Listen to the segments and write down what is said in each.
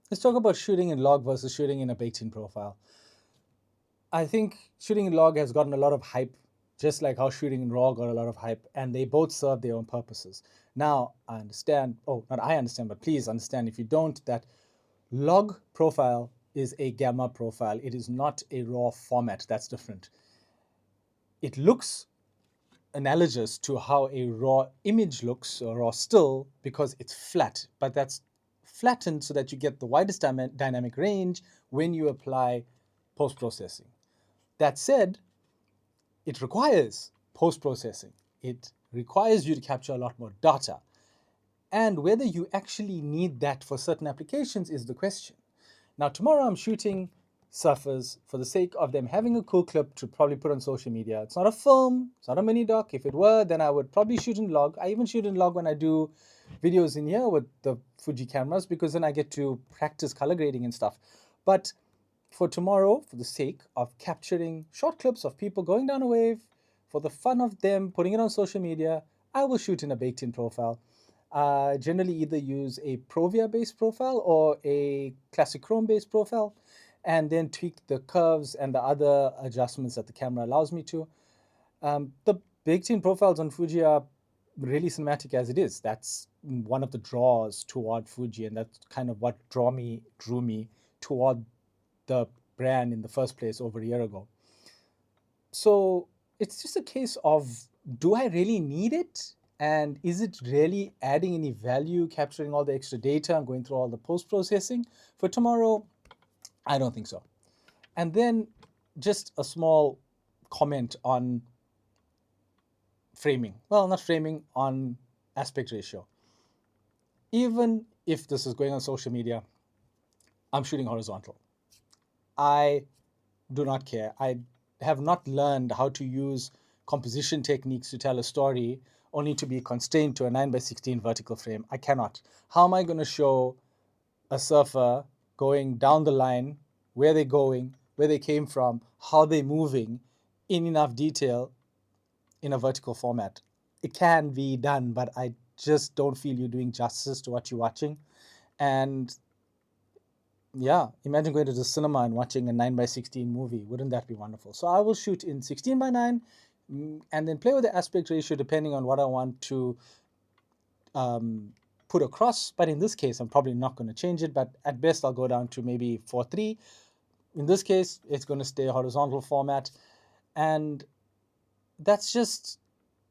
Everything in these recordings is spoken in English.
Let's talk about shooting in log versus shooting in a baked-in profile. I think shooting in log has gotten a lot of hype, just like how shooting in raw got a lot of hype, and they both serve their own purposes. Now, I understand, oh, not I understand, but please understand if you don't, that log profile is a gamma profile. It is not a raw format. That's different. It looks analogous to how a raw image looks or raw still because it's flat, but that's flattened so that you get the widest dynamic range when you apply post-processing. That said, it requires post-processing. It requires you to capture a lot more data. And whether you actually need that for certain applications is the question. Now, tomorrow I'm shooting surfers for the sake of them having a cool clip to probably put on social media. It's not a film, it's not a mini doc. If it were, then I would probably shoot in log. I even shoot in log when I do videos in here with the Fuji cameras because then I get to practice color grading and stuff. But for tomorrow, for the sake of capturing short clips of people going down a wave, for the fun of them putting it on social media, I will shoot in a baked-in profile. Generally either use a Provia based profile or a classic Chrome based profile, and then tweak the curves and the other adjustments that the camera allows me to. The baked-in profiles on Fuji are really cinematic as it is. That's one of the draws toward Fuji, and that's kind of what drew me toward the brand in the first place over a year ago. So it's just a case of, do I really need it? And is it really adding any value, capturing all the extra data and going through all the post processing? For tomorrow, I don't think so. And then just a small comment on framing. Well, not framing, on aspect ratio. Even if this is going on social media, I'm shooting horizontal. I do not care. I have not learned how to use composition techniques to tell a story only to be constrained to a 9:16 vertical frame. I cannot. How am I going to show a surfer going down the line, where they're going, where they came from, how they're moving in enough detail in a vertical format? It can be done, but I just don't feel you're doing justice to what you're watching. And yeah, imagine going to the cinema and watching a 9:16 movie. Wouldn't that be wonderful? So I will shoot in 16:9 and then play with the aspect ratio depending on what I want to put across. But in this case, I'm probably not going to change it. But at best, I'll go down to maybe 4:3. In this case, it's going to stay a horizontal format. And that's just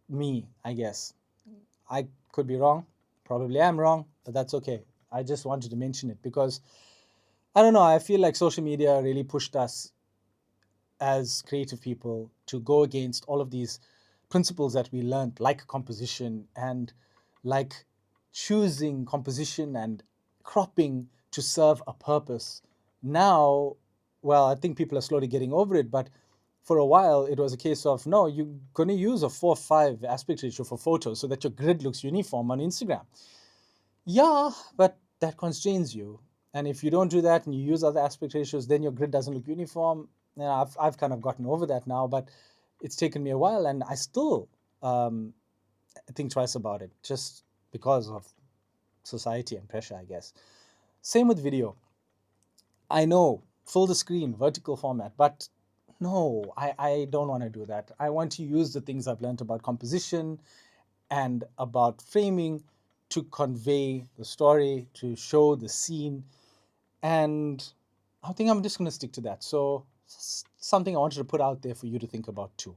me, I guess. I could be wrong. Probably am wrong, but that's okay. I just wanted to mention it because I don't know. I feel like social media really pushed us as creative people to go against all of these principles that we learned, like composition and like choosing composition and cropping to serve a purpose. Now, well, I think people are slowly getting over it, but for a while it was a case of, no, you're going to use a 4:5 aspect ratio for photos so that your grid looks uniform on Instagram. Yeah, but that constrains you. And if you don't do that and you use other aspect ratios, then your grid doesn't look uniform. I've kind of gotten over that now, but it's taken me a while, and I still um, think twice about it just because of society and pressure, I guess. Same with video. I know, full the screen, vertical format, but no, I don't want to do that. I want to use the things I've learned about composition and about framing to convey the story, to show the scene. And I think I'm just going to stick to that. So, something I wanted to put out there for you to think about too.